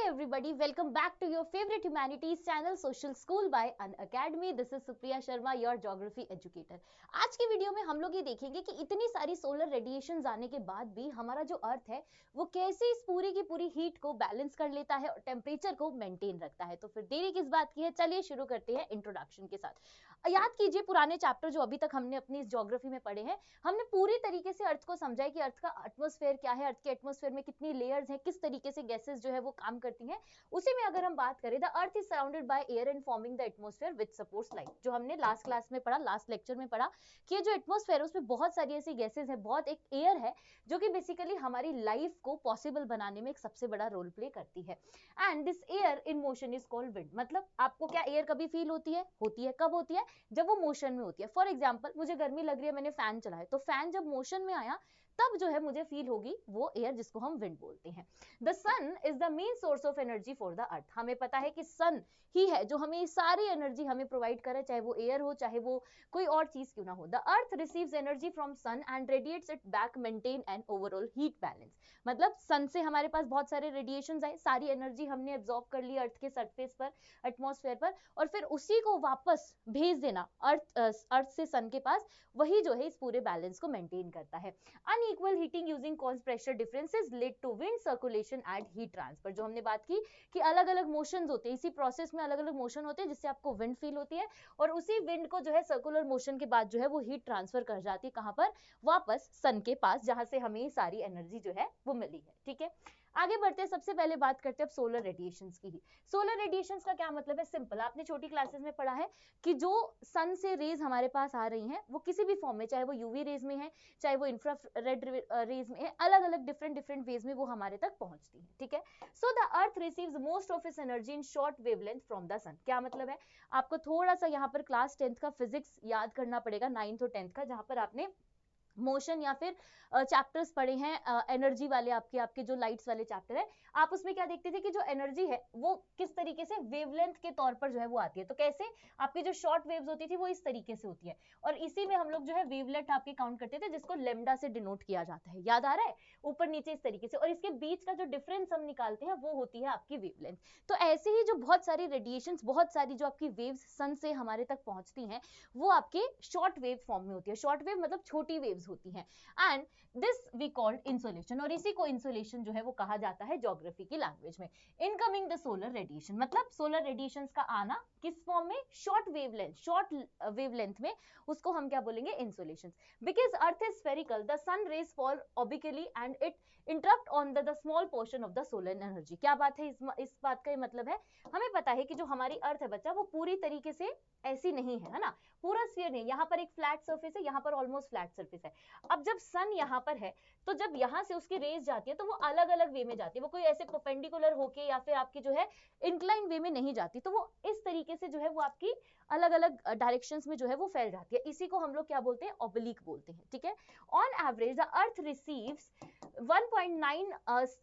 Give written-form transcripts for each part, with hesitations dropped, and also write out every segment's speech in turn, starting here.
everybody, welcome back to your favorite humanities channel Social School by Unacademy. This is Supriya Sharma, your geography educator. आज की video में हम लोग ये देखेंगे कि इतनी सारी सोलर रेडिएशंस आने के बाद भी हमारा जो अर्थ है वो कैसे इस पूरी की पूरी हीट को बैलेंस कर लेता है और टेम्परेचर को मेंटेन रखता है। तो फिर देरी किस बात की है, चलिए शुरू करते हैं इंट्रोडक्शन के साथ। याद कीजिए पुराने चैप्टर जो अभी तक हमने अपनी इस ज्योग्राफी में पढ़े हैं, हमने पूरी तरीके से अर्थ को समझा है कि अर्थ का एटमॉस्फेयर क्या है, अर्थ के एटमॉस्फेयर में कितनी लेयर्स हैं, किस तरीके से गैसेस जो है वो काम करती हैं। उसी में अगर हम बात करें, the earth is surrounded by air and forming the atmosphere which supports life, जो हमने लास्ट क्लास में पढ़ा, लास्ट लेक्चर में पढ़ा कि ये जो एटमॉस्फेयर है उसमें बहुत सारी ऐसी गैसेस है, बहुत एक एयर है जो कि बेसिकली हमारी लाइफ को पॉसिबल बनाने में एक सबसे बड़ा रोल प्ले करती है। And this air in motion is called wind. मतलब आपको क्या एयर कभी फील होती है? कब होती है? जब वो मोशन में होती है। फॉर एग्जाम्पल, मुझे गर्मी लग रही है, मैंने फैन चलाया, तो फैन जब मोशन में आया तब जो है मुझे फील होगी वो एयर, जिसको हम विंड बोलते हैं। The sun is the main source of energy for the earth. हमें पता है कि सन ही है जो हमें सारी एनर्जी हमें प्रोवाइड करे, चाहे वो एयर हो, चाहे वो कोई और चीज क्यों ना हो। The earth receives energy from sun and radiates it back, maintain an overall heat balance. मतलब सन से हमारे पास बहुत सारे रेडिएशन आए, सारी एनर्जी हमने एब्जॉर्ब कर ली अर्थ के सरफेस पर, एटमॉस्फेयर पर, और फिर उसी को वापस भेज देना अर्थ से सन के पास, वही जो है इस पूरे बैलेंस को मेंटेन करता है। Unequal heating using cons pressure differences lead to wind circulation and heat transfer. जो हमने बात की कि अलग अलग मोशंस होते हैं, इसी प्रोसेस में अलग अलग मोशन होते हैं जिससे आपको विंड फील होती है, और उसी विंड को जो है सर्कुलर मोशन के बाद जो है वो हीट ट्रांसफर कर जाती है, कहां पर? वापस सन के पास, जहां से हमें सारी एनर्जी जो है वो मिली है। ठीक है, आगे बढ़ते हैं। सबसे पहले बात करते हैं अब सोलर रेडिएशंस की ही। सोलर रेडिएशंस का क्या मतलब है? सिंपल, आपने छोटी क्लासेस में पढ़ा है कि जो सन से रेज हमारे पास आ रही हैं वो किसी भी फॉर्म में, चाहे वो यूवी रेज में है, चाहे वो इंफ्रारेड रेज में है, अलग अलग डिफरेंट वेज में वो हमारे तक पहुंचती है। ठीक है, so the earth receives most of its energy in short wavelength from the sun. क्या मतलब है? आपको थोड़ा सा यहाँ पर क्लास 10th का फिजिक्स याद करना पड़ेगा, 9th और 10th का, जहां पर आपने मोशन या फिर चैप्टर्स पढ़े हैं एनर्जी वाले, आपके जो लाइट्स वाले चैप्टर है, आप उसमें क्या देखते थे कि जो एनर्जी है वो किस तरीके से वेवलेंथ के तौर पर जो है वो आती है। तो कैसे? आपकी जो शॉर्ट वेव्स होती थी वो इस तरीके से होती है, और इसी में हम लोग जो है वेवलेंथ आपके काउंट करते थे, जिसको लेमडा से डिनोट किया जाता है। याद आ रहा है? ऊपर नीचे इस तरीके से, और इसके बीच का जो डिफरेंस हम निकालते हैं वो होती है आपकी वेवलेंथ। तो ऐसे ही जो बहुत सारी रेडिएशंस, बहुत सारी जो आपकी वेव्स सन से हमारे तक पहुंचती हैं, वो आपके शॉर्ट वेव फॉर्म में होती है। शॉर्ट वेव मतलब छोटी वेव्स होती हैं, and this we called insolation, और इसी को इंसोलेशन जो है वो कहा जाता है ज्योग्राफी की लैंग्वेज में। इनकमिंग द सोलर रेडिएशन, मतलब सोलर रेडिएशंस का आना किस फॉर्म में? शॉर्ट वेवलेंथ में, उसको हम क्या बोलेंगे? Insolation. Because earth is spherical, the sun rays fall obliquely and it interrupt on the small portion of the solar energy. क्या बात है? इस बात का ये मतलब है, हमें पता है कि जो हमारी अर्थ है बच्चा, वो पूरी तरीके से ऐसी नहीं है, है ना, पूरा स्फीयर नहीं। यहाँ पर एक फ्लैट सरफेस है, यहाँ पर ऑलमोस्ट फ्लैट सरफेस है। अब जब सन यहाँ पर है, तो जब यहाँ से उसकी रेज जाती है तो वो अलग अलग वे में जाती है, वो कोई ऐसे परपेंडिकुलर होके या फिर आपकी जो है इंक्लाइन वे में नहीं जाती, तो वो इस तरीके से जो है वो आपकी अलग अलग डायरेक्शंस में जो है वो फैल जाती है। इसी को हम लोग क्या बोलते हैं? ऑब्लिक बोलते हैं। ठीक है, on average the earth receives 1.9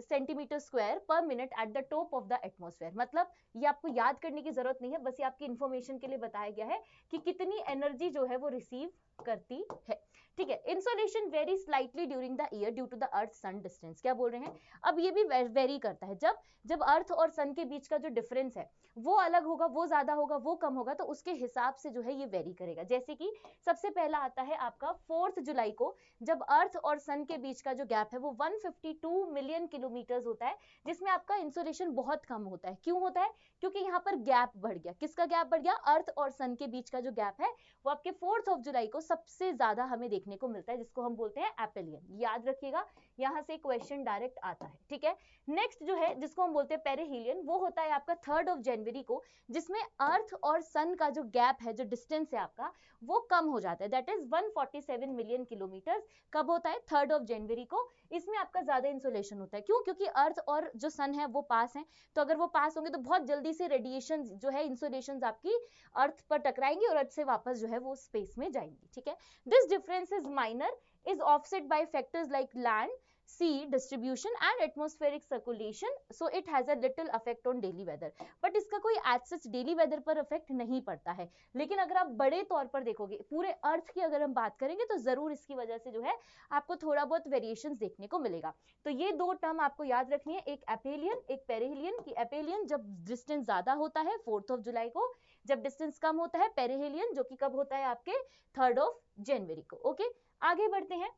centimetre square पर minute at the top of the atmosphere. मतलब ये आपको याद करने की जरूरत नहीं है, बस ये आपकी इंफॉर्मेशन के लिए बताया गया है कि कितनी एनर्जी जो है वो रिसीव करती है। ठीक है, insolation vary slightly during the year due to the earth sun distance. क्या बोल रहे हैं? अब ये भी वेरी करता है, जब अर्थ और सन के बीच का जो डिफरेंस है वो अलग होगा, वो ज्यादा होगा, वो कम होगा, तो उसके हिसाब से जो है ये वेरी करेगा। जैसे कि सबसे पहला आता है आपका 4 जुलाई को, जब अर्थ और सन के बीच का जो गैप है वो 152 मिलियन किलोमीटर होता है, जिसमें आपका इंसोलेशन बहुत कम होता है। क्यों होता है? क्योंकि यहाँ पर गैप बढ़ गया। किसका गैप बढ़ गया? अर्थ और सन के बीच का जो गैप है वो आपके 4 जुलाई को सबसे ज्यादा हमें देखने को मिलता है, जिसको हम बोलते हैं एपेलियन। याद रखिएगा, यहां से क्वेश्चन डायरेक्ट आता है। ठीक है, नेक्स्ट जो है जिसको हम बोलते हैं पेरिहीलियन, वो होता है आपका 3 जनवरी को, जिसमें अर्थ और सन का जो गैप है, जो डिस्टेंस है आपका, वो कम हो जाता है, दैट इज 147 मिलियन किलोमीटर। कब होता है? 3 जनवरी को। इसमें आपका ज्यादा इंसोलेशन होता है। क्यों? क्योंकि अर्थ और जो सन है वो पास हैं, तो अगर वो पास होंगे तो बहुत जल्दी से रेडिएशन जो है, इंसोलेशन आपकी अर्थ पर टकराएंगी और अर्थ से वापस जो है वो स्पेस में जाएंगी। ठीक है, this difference is minor, is offset by factors like land, sea distribution and atmospheric circulation, so it has a little effect on daily weather. But इसका कोई as such daily weather पर इफेक्ट नहीं पड़ता है, लेकिन अगर आप बड़े तौर पर देखोगे पूरे अर्थ की अगर हम बात करेंगे तो जरूर इसकी वजह से जो है आपको थोड़ा बहुत वेरिएशन देखने को मिलेगा। तो ये दो टर्म आपको याद रखनी है, एक एपेलियन एक पेरिहेलियन। की एपेलियन जब डिस्टेंस ज्यादा होता है 4 जुलाई को, जब डिस्टेंस कम होता है पेरिहेलियन जो कि कब होता है आपके 3 जनवरी को। ओके, आगे बढ़ते हैं।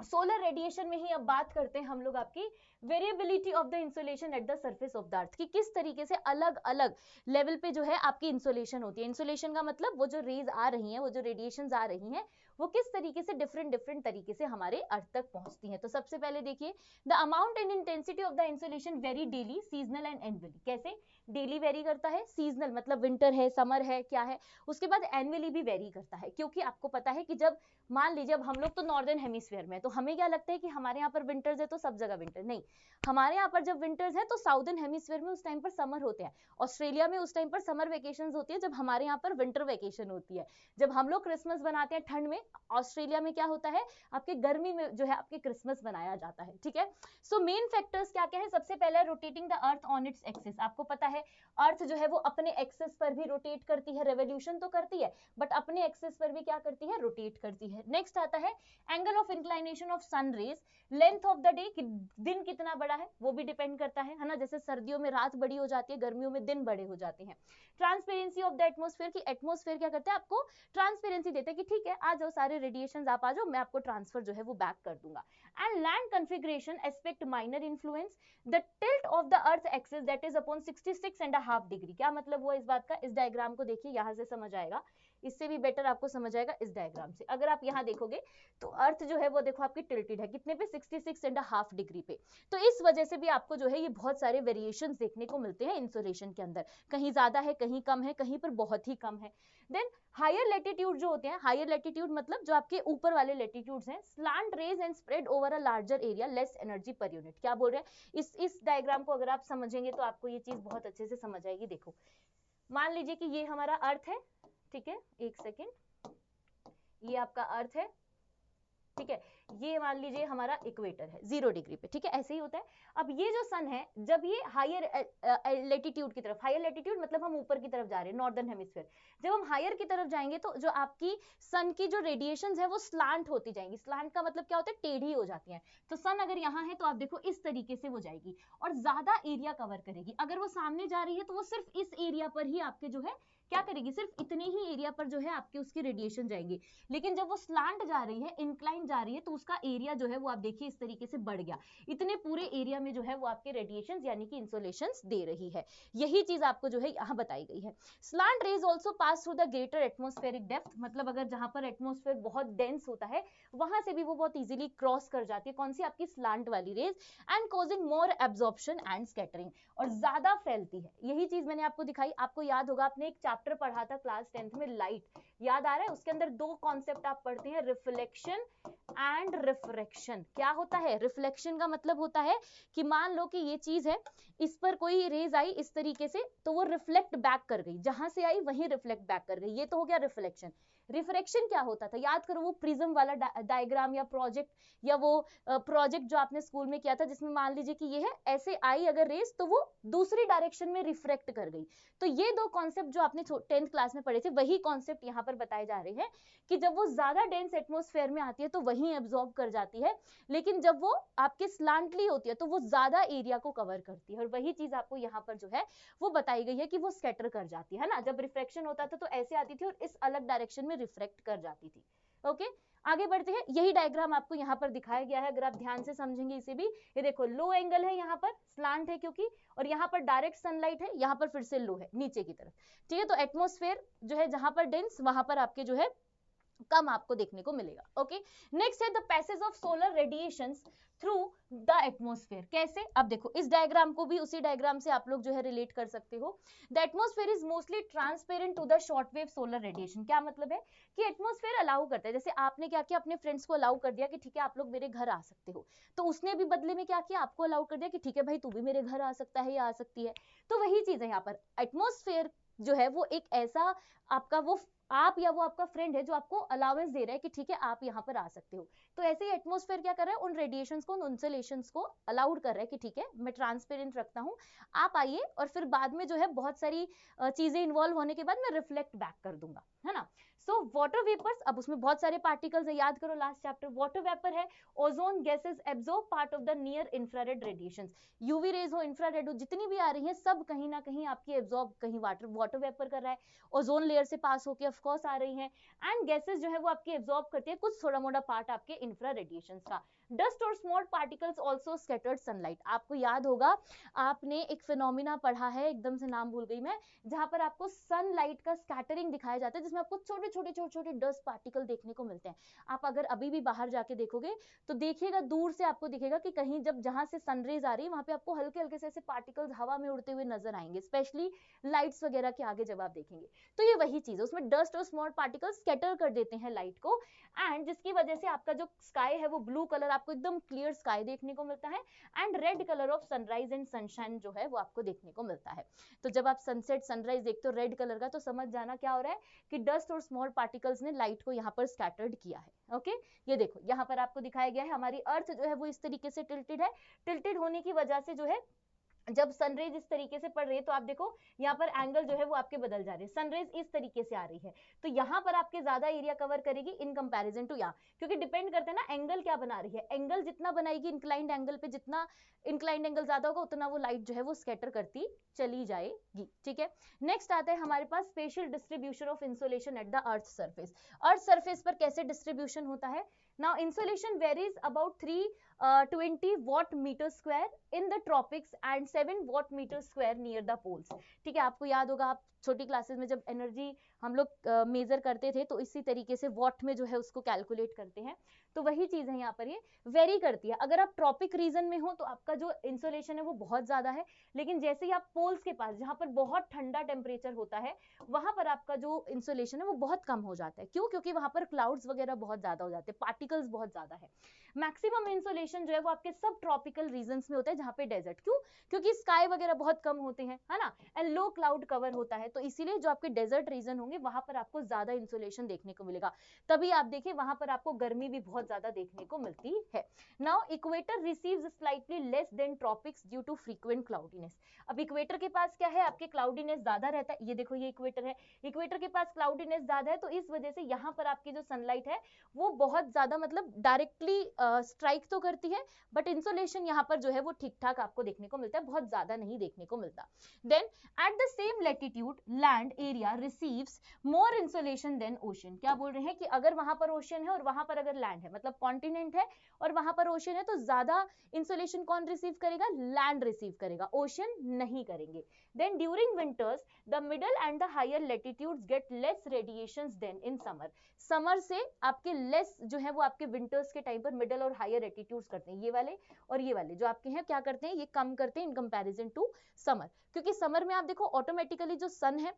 सोलर रेडिएशन में ही अब बात करते हैं हम लोग आपकी variability of the insulation at the surface of the earth, कि किस तरीके से अलग अलग लेवल पे जो है आपकी इंसुलेशन होती है। इंसुलेशन का मतलब वो जो रेज आ रही हैं, वो जो रेडिएशंस आ रही हैं, वो किस तरीके से डिफरेंट तरीके से हमारे अर्थ तक पहुंचती हैं। तो सबसे पहले देखिए, the amount and intensity of the insulation vary daily, seasonal and annually. कैसे डेली वेरी करता है, सीजनल मतलब विंटर है, समर है, क्या है, उसके बाद एनुअली भी वेरी करता है। क्योंकि आपको पता है कि जब मान लीजिए अब हम लोग तो नॉर्दर्न हेमिस्फीयर में, तो हमें क्या लगता है कि हमारे यहाँ पर विंटर्स है तो सब जगह विंटर, नहीं, हमारे यहाँ पर जब विंटर्स है तो साउदर्न हेमिस्फीयर में उस टाइम पर समर होते हैं, ऑस्ट्रेलिया में उस टाइम पर समर वेकेशंस होती है, जब हमारे यहाँ पर विंटर वेकेशन होती है। जब हम लोग क्रिसमस बनाते हैं ठंड में, ऑस्ट्रेलिया में क्या होता है आपके गर्मी में जो है आपके क्रिसमस बनाया जाता है। ठीक है, सो मेन फैक्टर्स क्या क्या है, सबसे पहले rotating the earth on its axis. आपको पता है अर्थ जो है वो अपने एक्सिस पर भी रोटेट करती है, रेवोल्यूशन तो करती है बट अपने एक्सिस पर भी क्या करती है, रोटेट करती है। नेक्स्ट आता है angle of inclination of sun rays, length of the day, दिन कितना बड़ा है वो भी डिपेंड करता है ना, जैसे सर्दियों में रात बड़ी हो जाती है, गर्मियों में दिन बड़े हो जाते हैं। ट्रांसपेरेंसी ऑफ द एटमॉस्फेयर, की एटमॉस्फेयर क्या करता है आपको ट्रांसपेरेंसी देता है कि ठीक है आ जाओ सारे रेडिएशंस आप आ जाओ, मैं आपको ट्रांसफर जो है वो बैक कर दूंगा। And land configuration aspect minor influence, the tilt of the earth axis that is upon 66.5 degree. क्या मतलब हुआ इस बात का, इस डायग्राम को देखिए, यहां से समझ आएगा, इससे भी बेटर आपको समझ आएगा इस डायग्राम से। अगर आप यहाँ देखोगे तो अर्थ जो है वो देखो आपकी टिल्टेड है, कितने पे 66.5 डिग्री पे। तो इस वजह से भी आपको जो है ये बहुत सारे वेरिएशंस देखने को मिलते हैं इंसुलेशन के अंदर, कहीं ज्यादा है कहीं कम है, कहीं पर बहुत ही कम है। देन हायर लेटीट्यूड जो होते हैं, हायर लेटीट्यूड मतलब जो आपके ऊपर वाले लेटीट्यूड्स हैं, slant rays and spread over a larger area, less energy per unit. क्या बोल रहे हैं, इस डायग्राम को अगर आप समझेंगे तो आपको ये चीज बहुत अच्छे से समझ आएगी। देखो मान लीजिए कि ये हमारा अर्थ है, ठीक है, एक सेकेंड, ये आपका अर्थ है, ठीक है, ये मान लीजिए हमारा इक्वेटर है 0 डिग्री पे, ठीक है, ऐसे ही होता है। अब ये जो सन है जब ये हायर लेटीट्यूड की तरफ, हायर लेटीट्यूड मतलब हम ऊपर की तरफ जा रहे हैं, नॉर्दर्न हेमिस्फीयर, जब हम हायर की तरफ जाएंगे तो जो आपकी सन की जो रेडिएशंस है वो स्लांट होती जाएंगी। स्लांट का मतलब क्या होता है, टेढ़ी हो जाती है। तो सन अगर यहाँ है तो आप देखो इस तरीके से वो जाएगी और ज्यादा एरिया कवर करेगी। अगर वो सामने जा रही है तो वो सिर्फ इस एरिया पर ही आपके जो है क्या करेगी, सिर्फ इतने ही एरिया पर जो है आपके उसकी रेडिएशन जाएंगे। लेकिन जब वो स्लांट जा रही है, इंक्लाइन जा रही है, तो उसका एरिया जो है वो आप देखिए इस तरीके से बढ़ गया, इतने पूरे एरिया में जो है वो आपके रेडिएशंस यानी कि इंसोलेशंस दे रही है। यही चीज आपको जो है यहाँ बताई गई है। Slant rays also pass through the greater atmospheric depth, मतलब अगर जहां पर एटमॉस्फेयर बहुत डेंस होता है वहां से भी वो बहुत इजीली क्रॉस कर जाती है, कौन सी आपकी स्लांट वाली rays, and causing more absorption and scattering, और ज्यादा फैलती है। यही चीज मैंने आपको दिखाई, आपको याद होगा आपने एक चैप्टर पढ़ा था क्लास 10th में, लाइट, याद आ रहा है, उसके अंदर दो कॉन्सेप्ट आप पढ़ते हैं, रिफ्लेक्शन एंड रिफ्रैक्शन। क्या होता है, रिफ्लेक्शन का मतलब होता है कि मान लो कि ये चीज है, इस पर कोई रेज आई इस तरीके से तो वो रिफ्लेक्ट बैक कर गई, जहां से आई वहीं रिफ्लेक्ट बैक कर गई, ये तो हो गया रिफ्लेक्शन। रिफ्रैक्शन क्या होता था, याद करो, वो प्रिज्म वाला डायग्राम या प्रोजेक्ट, या वो प्रोजेक्ट जो आपने स्कूल में किया था, जिसमें मान लीजिए कि ये है, ऐसे आई अगर रेस तो वो दूसरी डायरेक्शन में रिफ्रैक्ट कर गई। तो ये दो कॉन्सेप्ट जो आपने 10th क्लास में पढ़े थे, वही कॉन्सेप्ट यहाँ पर बताए जा रहे हैं कि जब वो ज्यादा डेंस एटमॉस्फेयर में आती है तो वहीं एब्जॉर्ब कर जाती है, लेकिन जब वो आपके स्लांटली होती है तो वो ज्यादा एरिया को कवर करती है। और वही चीज आपको यहाँ पर जो है वो बताई गई है कि वो स्कैटर कर जाती है ना, जब रिफ्रैक्शन होता था तो ऐसे आती थी और इस अलग डायरेक्शन में रिफ्रैक्ट कर जाती थी। ओके, आगे बढ़ते हैं। यही डायग्राम आपको यहाँ पर दिखाया गया है, अगर आप ध्यान से समझेंगे इसे भी, ये देखो लो एंगल है, यहाँ पर स्लांट है क्योंकि, और यहाँ पर डायरेक्ट सनलाइट है, यहाँ पर फिर से लो है नीचे की तरफ, ठीक है। तो एटमॉस्फेयर जो है जहां पर डेंस वहां पर आपके जो है कम आपको देखने को मिलेगा। ओके, नेक्स्ट है the passage of solar radiations through the atmosphere. कैसे, अब देखो इस डायग्राम को भी उसी डायग्राम से आप लोग जो है रिलेट कर सकते हो। The atmosphere is mostly transparent to the short wave solar radiation. क्या मतलब है कि एटमॉस्फेयर अलाउ करता है, जैसे आपने क्या किया, अपने फ्रेंड्स को अलाउ कर दिया कि ठीक है आप लोग मेरे घर आ सकते हो, तो उसने भी बदले में क्या किया, आपको अलाउ कर दिया कि ठीक है भाई तू भी मेरे घर आ सकता है या आ सकती है। तो वही चीज है यहाँ पर, एटमॉस्फेयर जो है वो एक ऐसा आपका वो आप या वो आपका फ्रेंड है जो आपको अलाउंस दे रहा है कि ठीक है आप यहाँ पर आ सकते हो। तो ऐसे ही एटमॉस्फेयर क्या कर रहा है, उन रेडिएशंस को, उन इंसुलेशंस को अलाउड कर रहा है कि ठीक है मैं ट्रांसपेरेंट रखता हूँ, आप आइए, और फिर बाद में जो है बहुत सारी चीजें इन्वॉल्व होने के बाद मैं रिफ्लेक्ट बैक कर दूंगा, है ना। सो वाटर वेपर्स, अब उसमें बहुत सारे पार्टिकल्स है, याद करो लास्ट चैप्टर। वाटर वेपर है, ozone gases absorb part of the near infrared radiations, UV rays हो, इंफ्रारेड हो, जितनी भी आ रही है सब कहीं ना कहीं आपकी एब्जॉर्ब, कहीं वाटर वेपर कर रहा है, ओजोन लेयर से पास होकर ऑफ कोर्स आ रही है, एंड गैसेस जो है वो आपकी एब्जॉर्ब करती है कुछ थोड़ा मोटा पार्ट आपके इंफ्रा रेडिएशंस का। डस्ट और small particles also scattered sunlight, आपको याद होगा आपने एक फिनोमिना पढ़ा है, एकदम से नाम भूल गई मैं, जहां पर आपको सनलाइट का स्कैटरिंग दिखाया जाता है, जिसमें आपको छोटे छोटे छोटे छोटे डस्ट पार्टिकल देखने को मिलते हैं। आप अगर अभी भी बाहर जाके देखोगे तो देखिएगा, दूर से आपको दिखेगा कि कहीं जब जहां से सनरेज आ रही है वहां पे आपको हल्के हल्के से ऐसे पार्टिकल्स हवा में उड़ते हुए नजर आएंगे, स्पेशली लाइट्स वगैरह के आगे जब आप देखेंगे। तो ये वही चीज है, उसमें डस्ट और स्मॉल पार्टिकल्स स्कैटर कर देते हैं लाइट को, एंड जिसकी वजह से आपका जो स्काई है वो ब्लू कलर, आपको एकदम क्लियर स्काई देखने को मिलता है, and red colour of sunrise and sunshine जो है वो आपको देखने को मिलता है। तो जब आप सनसेट सनराइज देखते हो रेड कलर का, तो समझ जाना क्या हो रहा है कि डस्ट और स्मॉल पार्टिकल्स ने लाइट को यहाँ पर स्कैटर्ड किया है। ओके, ये देखो यहाँ पर आपको दिखाया गया है, हमारी अर्थ जो है वो इस तरीके से टिल्टेड है, टिल्टेड होने की वजह से जो है जब सनरेज इस तरीके से पड़ रही है तो आप देखो यहाँ पर एंगल जो है वो आपके बदल जा रहे हैं, सनरेज इस तरीके से आ रही है तो यहाँ पर आपके ज्यादा एरिया कवर करेगी इन कंपैरिजन टू यहाँ, क्योंकि डिपेंड करता है ना एंगल क्या बना रही है, एंगल जितना बनाएगी इंक्लाइंड एंगल पे, जितना इंक्लाइंड एंगल ज्यादा होगा उतना वो लाइट जो है वो स्कैटर करती चली जाएगी। ठीक है, नेक्स्ट आता है हमारे पास spatial distribution of insolation at the earth surface. Earth surface पर कैसे डिस्ट्रीब्यूशन होता है? Now insolation varies about 320 watt meter square in the tropics and 7 watt meter square near the poles। ठीक है, आपको याद होगा आप छोटी क्लासेस में जब एनर्जी हम लोग मेजर करते थे तो इसी तरीके से वॉट में जो है उसको कैलकुलेट करते हैं, तो वही चीज है यहाँ पर, ये वेरी करती है। अगर आप ट्रॉपिक रीजन में हो तो आपका जो इंसोलेशन है वो बहुत ज्यादा है, लेकिन जैसे ही आप पोल्स के पास जहां पर बहुत ठंडा टेम्परेचर होता है वहां पर आपका जो इंसोलेशन है वो बहुत कम हो जाता है। क्यों? क्योंकि वहां पर क्लाउड्स वगैरह बहुत ज्यादा हो जाते हैं, पार्टिकल्स बहुत ज्यादा है। मैक्सिमम इंसोलेशन जो है वो आपके सब ट्रॉपिकल रीजन्स में होता है जहां पे डेजर्ट, क्यों? क्योंकि स्काई वगैरह बहुत कम होते हैं, है ना, एंड लो क्लाउड कवर होता है, तो इसीलिए जो आपके डेजर्ट रीजन होंगे वहां पर आपको ज्यादा इंसोलेशन देखने को मिलेगा। तभी आप देखिए वहां पर आपको गर्मी भी बहुत ज्यादा देखने को मिलती है। Now equator receives slightly less than tropics due to frequent cloudiness. अब इक्वेटर के पास क्या है, आपके क्लाउडीनेस ज्यादा रहता है, ये देखो ये इक्वेटर है, इक्वेटर के पास क्लाउडीनेस ज्यादा है, तो इस वजह से यहाँ पर आपकी जो सनलाइट है वो बहुत ज्यादा मतलब डायरेक्टली स्ट्राइक तो करती है, बट इंसोलेशन यहाँ पर जो है वो ठीक ठाक आपको देखने को मिलता है, बहुत ज्यादा नहीं देखने को मिलता। Then at the same latitude land area receives more insolation than ocean. क्या बोल रहे हैं कि अगर वहां पर ओशन है और वहां पर अगर लैंड है, मतलब कॉन्टिनेंट है और वहां पर ओशन है, तो ज्यादा इंसोलेशन कौन रिसीव करेगा? लैंड रिसीव करेगा, ओशन नहीं करेंगे। Then during winters the middle and the higher latitudes get less radiations than in summer. Summer से आपके लेस जो है वो आपके विंटर्स के टाइम पर मिडल और हायर एटीट्यूड्स करते हैं, ये वाले और ये वाले जो आपके हैं क्या करते हैं, ये कम करते हैं इन कंपैरिजन टू समर, क्योंकि समर में आप देखो ऑटोमेटिकली जो सन है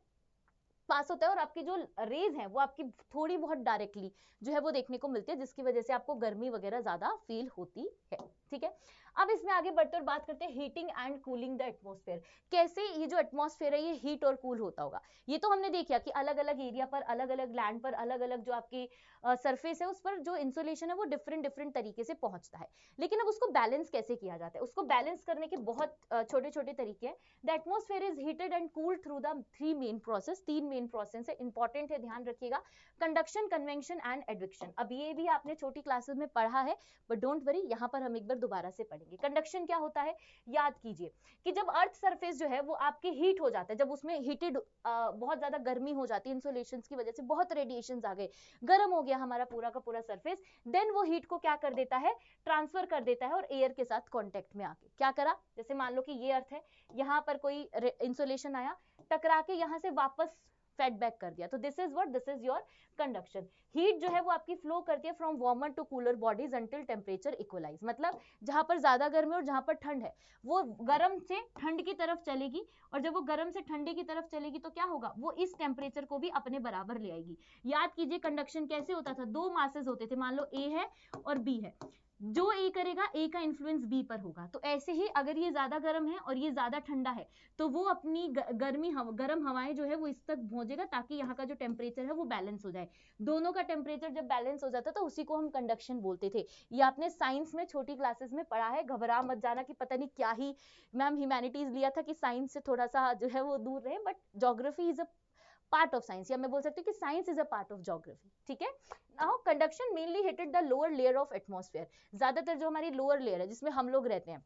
पास होता है और आपकी जो रेज है वो आपकी थोड़ी बहुत डायरेक्टली जो है वो देखने को मिलती है, जिसकी वजह से आपको गर्मी वगैरह ज्यादा फील होती है। ठीक है, अब इसमें आगे बढ़ते और बात करते हैं heating and cooling the atmosphere. कैसे ये जो एटमॉस्फेयर है ये हीट और कूल होता होगा। ये तो हमने देखा कि अलग अलग एरिया पर, अलग अलग लैंड पर, अलग अलग जो आपकी सरफेस है उस पर जो इंसुलेशन है वो डिफरेंट डिफरेंट तरीके से पहुंचता है, लेकिन अब उसको बैलेंस कैसे किया जाता है? उसको बैलेंस करने के बहुत छोटे छोटे तरीके हैं। The atmosphere is heated and cooled through the three main process, तीन मेन प्रोसेस है, इंपॉर्टेंट है, ध्यान रखिएगा, कंडक्शन, कन्वेक्शन एंड एडवेक्शन। अब ये भी आपने छोटी क्लासेस में पढ़ा है, बट डोंट वरी, यहाँ पर हम एक बार दोबारा से पढ़ेंगे। कंडक्शन क्या होता है, याद कीजिए कि जब अर्थ सरफेस जो है वो आपकी हीट हो जाता है, जब उसमें हीटेड बहुत ज्यादा गर्मी हो जाती है इंसुलेशन की वजह से, बहुत रेडिएशन आ गए, गर्म हो गया हमारा पूरा का पूरा सरफेस, देन वो हीट को क्या कर देता है, ट्रांसफर कर देता है और एयर के साथ कॉन्टेक्ट में आके क्या करा, जैसे मान लो कि ये अर्थ है, यहाँ पर कोई इंसुलेशन आया, टकरा के यहाँ से वापस फेड बैक कर दिया, तो this is what, this is your conduction. Heat जो है वो आपकी फ्लो करती है from warmer to cooler bodies until temperature equalize, मतलब जहां पर ज्यादा गर्मी और जहां पर ठंड है वो गर्म से ठंड की तरफ चलेगी, और जब वो गर्म से ठंडे की तरफ चलेगी तो क्या होगा, वो इस टेम्परेचर को भी अपने बराबर ले आएगी। याद कीजिए कंडक्शन कैसे होता था, दो मासेस होते थे, मान लो ए है और बी है, जो ए करेगा ए का इन्फ्लुएंस बी पर होगा। तो ऐसे ही अगर ये ज्यादा गर्म है और ये ज्यादा ठंडा है तो वो अपनी गर्म हवाएं जो है वो इस तक भेजेगा ताकि यहाँ का जो टेम्परेचर है वो बैलेंस हो जाए। दोनों का टेम्परेचर जब बैलेंस हो जाता तो उसी को हम कंडक्शन बोलते थे। ये आपने साइंस में छोटी क्लासेस में पढ़ा है, घबरा मत जाना कि पता नहीं क्या ही मैम ह्यूमैनिटीज लिया था कि साइंस से थोड़ा सा जो है वो दूर रहे, but geography is a part of science, या मैं बोल सकती हूँ कि science is a part of geography. ठीक है। Now conduction mainly heated the lower layer of atmosphere. ज्यादातर जो हमारी लोअर लेयर है जिसमें हम लोग रहते हैं,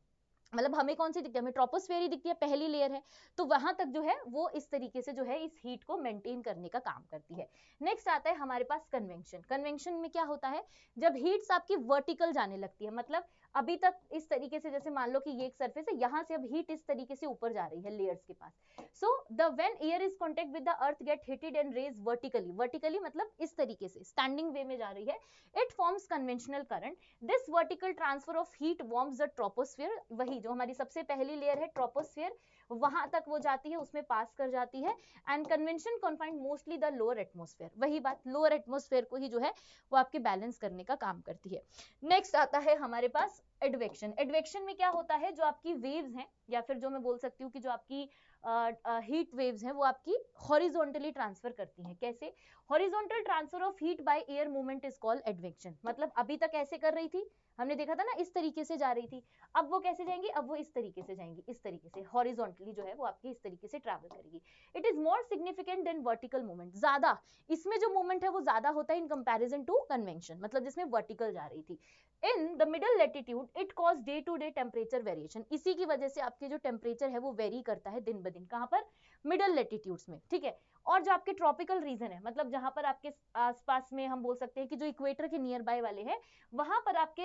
मतलब हमें कौन सी दिखती है, हमें ट्रोपोस्फेयर ही दिखती है, पहली लेयर है, तो वहां तक जो है वो इस तरीके से जो है इस हीट को मेंटेन करने का काम करती है। नेक्स्ट आता है हमारे पास कन्वेंशन। कन्वेंशन में क्या होता है, जब हीट्स आपकी वर्टिकल जाने लगती है, मतलब अभी तक इस तरीके से, जैसे मान लो कि ये एक सरफेस है, यहां से अब हीट इस तरीके से ऊपर जा रही है लेयर्स के पास। So the when air is contact with the earth get heated and raise vertically, vertically मतलब इस तरीके से स्टैंडिंग वे में जा रही है, it forms conventional current. This vertical transfer of heat warms the troposphere, वही जो हमारी सबसे पहली लेयर है ट्रोपोस्फियर, वहां तक वो जाती है, उसमें पास कर जाती है। And convention confined mostly the lower atmosphere, वही बात, लोअर एटमॉस्फेयर को ही जो है वो आपके बैलेंस करने का काम करती है। नेक्स्ट आता है हमारे पास एडवेक्शन। एडवेक्शन में क्या होता है, जो आपकी वेव्स हैं, या फिर जो मैं बोल सकती हूँ कि जो आपकी हीट वेव्स हैं, वो आपकी हॉरिजॉन्टली ट्रांसफर करती हैं। कैसे, horizontal transfer of heat by air movement is called advection. मतलब अभी तक ऐसे कर रही थी, हमने देखा था ना, इस तरीके से जा रही थी, अब वो कैसे जाएंगी, अब वो इस तरीके से जाएंगी, इस तरीके से हॉरिजॉन्टली जो है वो आपकी इस तरीके से ट्रैवल करेगी। It is more significant then vertical movement, ज्यादा इसमें जो मूवमेंट है वो ज्यादा होता है इन कंपैरिजन टू कन्वेंशन, मतलब जिसमें वर्टिकल जा रही थी। In the middle latitude it cause day to day temperature variation, इसी की वजह से आपके जो टेम्परेचर है वो वेरी करता है दिन ब दिन, कहां पर, मिडल लैटिट्यूड्स में। ठीक है। और जो आपके ट्रॉपिकल रीजन है, मतलब जहां पर आपके आसपास में हम बोल सकते हैं कि जो इक्वेटर के नियर बाय वाले हैं, वहां पर आपके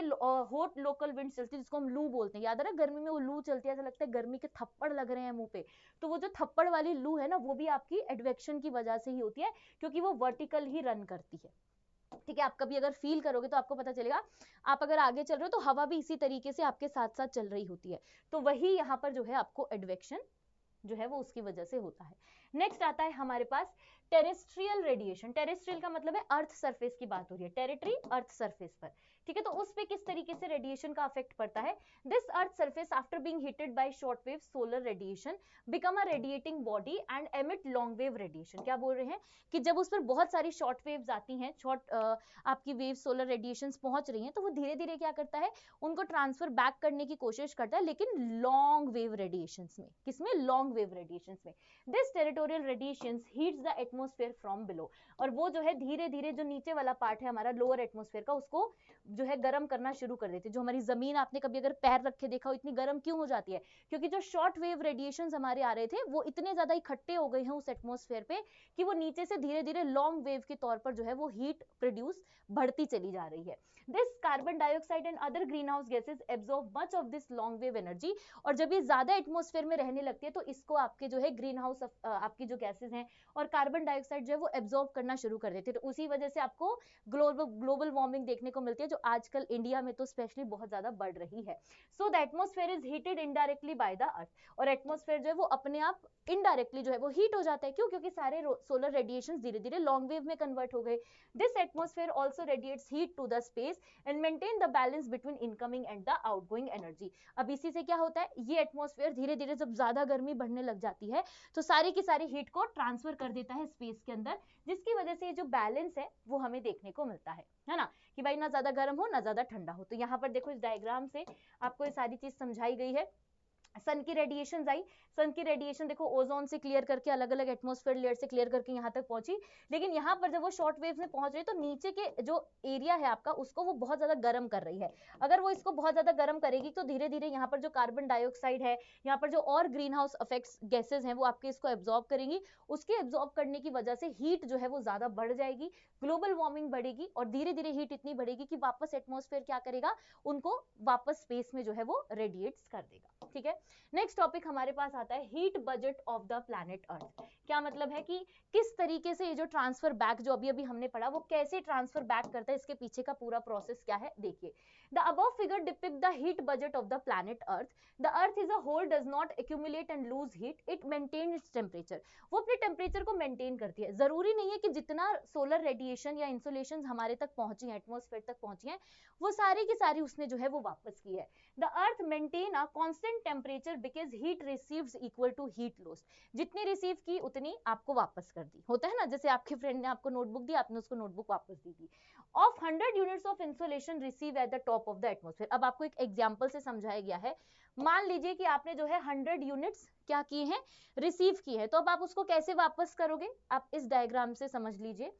हॉट लोकल विंड चलती है, जिसको हम लू बोलते हैं। याद है ना, गर्मी में वो लू चलती है, ऐसा लगता है गर्मी के थप्पड़ लग रहे हैं मुंह पे, तो वो जो थप्पड़ वाली लू है ना, वो भी आपकी एडवेक्शन की वजह से ही होती है, क्योंकि वो वर्टिकल ही रन करती है। ठीक है। आप कभी अगर फील करोगे तो आपको पता चलेगा, आप अगर आगे चल रहे हो तो हवा भी इसी तरीके से आपके साथ साथ चल रही होती है, तो वही यहाँ पर जो है आपको एडवेक्शन जो है वो उसकी वजह से होता है। नेक्स्ट आता है हमारे पास टेरेस्ट्रियल रेडिएशन। टेरेस्ट्रियल का मतलब है अर्थ सरफेस की बात हो रही है, टेरिटरी अर्थ सरफेस पर। ठीक है। तो उस पे किस तरीके से रेडिएशन का इफेक्ट पड़ता है, this earth surface after being heated by short wave solar radiation become a radiating body and emit long wave radiation. क्या बोल रहे हैं कि जब उस पर बहुत सारी शॉर्ट वेव्स आती हैं, शॉर्ट आपकी वेव सोलर रेडिएशंस पहुंच रही हैं, तो वो धीरे धीरे क्या करता है, उनको ट्रांसफर बैक करने की कोशिश करता है, लेकिन लॉन्ग वेव रेडिएशंस में। किसमें, लॉन्ग वेव रेडिएशंस में। This territorial radiations heats the atmosphere from below, और वो जो है धीरे धीरे जो नीचे वाला पार्ट है हमारा लोअर एटमॉस्फेयर का, उसको जो है गर्म करना शुरू कर देती है। जो हमारी जमीन, आपने कभी अगर पैर रख के देखा हो, इतनी गर्म क्यों हो जाती है, क्योंकि जो शॉर्ट वेव रेडिएशंस हमारे आ रहे थे वो इतने ज्यादा इकट्ठे हो गए हैं उस एटमॉस्फेयर पे कि वो नीचे से धीरे धीरे लॉन्ग वेव के तौर पर जो है वो हीट प्रोड्यूस बढ़ती चली जा रही है। This carbon dioxide and other green house gases absorb much of this long wave energy, और जब ये ज्यादा एटमॉस्फेयर में रहने लगती है तो इसको आपके जो है ग्रीन हाउस आपकी जो गैसेज हैं और कार्बन डाइऑक्साइड जो है वो एब्जॉर्ब करना शुरू कर देते हैं। तो उसी वजह से आपको ग्लोबल वार्मिंग देखने को मिलती है, जो आजकल इंडिया में तो स्पेशली बहुत ज्यादा बढ़ रही है। So the atmosphere is heated indirectly by the earth, और एटमॉस्फेयर जो है वो अपने आप इनडायरेक्टली जो है वो हीट हो जाता है। क्यों, क्योंकि सारे सोलर रेडिएशन धीरे धीरे लॉन्ग वेव में कन्वर्ट हो गए। This atmosphere also radiates heat to the space and maintain the balance between incoming and the outgoing energy. अब इसी से क्या होता है, ये एटमॉस्फेयर धीरे धीरे जब ज्यादा गर्मी बढ़ने लग जाती है तो सारी की सारी हीट को ट्रांसफर कर देता है स्पेस के अंदर, जिसकी वजह से ये जो बैलेंस है वो हमें देखने को मिलता है ना, कि भाई ना ज्यादा गर्म हो ना ज्यादा ठंडा हो। तो यहाँ पर देखो इस डायग्राम से आपको ये सारी चीज समझाई गई है। सन की रेडिएशन आई, सन की रेडिएशन देखो ओजोन से क्लियर करके अलग अलग एटमॉस्फेयर लेयर से क्लियर करके यहाँ तक पहुंची, लेकिन यहाँ पर जब वो शॉर्ट वेव में पहुंच रही है तो नीचे के जो एरिया है आपका उसको वो बहुत ज्यादा गर्म कर रही है। अगर वो इसको बहुत ज्यादा गर्म करेगी तो धीरे धीरे यहाँ पर जो कार्बन डाइऑक्साइड है, यहाँ पर जो और ग्रीन हाउस इफेक्ट्स गैसेज हैं वो आपके इसको एब्जॉर्ब करेंगी। उसके एब्जॉर्ब करने की वजह से हीट जो है वो ज्यादा बढ़ जाएगी, ग्लोबल वार्मिंग बढ़ेगी, और धीरे धीरे हीट इतनी बढ़ेगी कि वापस एटमॉस्फेयर क्या करेगा, उनको वापस स्पेस में जो है वो रेडिएट्स कर देगा। ठीक है। नेक्स्ट टॉपिक हमारे पास आता है heat budget of the planet earth. क्या मतलब है कि किस तरीके से ये जो ट्रांसफर बैक जो अभी अभी हमने पढ़ा वो कैसे ट्रांसफर बैक करता है, इसके पीछे का पूरा प्रोसेस क्या है देखिए। The above figure depict the heat budget of the planet earth. The earth is a whole does not accumulate and lose heat, it maintain its temperature. वो अपने टेम्परेचर को मेंटेन करती है। जरूरी नहीं है कि जितना सोलर रेडिएशन या इंसोलेशन हमारे तक पहुंची है, एटमॉस्फेयर तक पहुंची है, वो सारी की सारी उसने जो है वो वापस की है। The earth maintain a constant temperature because heat receives equal to heat loss. जितनी रिसीव की उतनी आपको वापस कर दी। होता है ना, जैसे आपके फ्रेंड ने आपको नोटबुक दी, आपने उसको नोटबुक वापस दी थी। Of 100 units of insolation receive at the top of the atmosphere. अब आपको एक एग्जांपल से समझाया गया है। मान लीजिए कि आपने जो है 100 यूनिट्स क्या किए हैं, रिसीव की है, तो अब आप उसको कैसे वापस करोगे, आप इस डायग्राम से समझ लीजिए।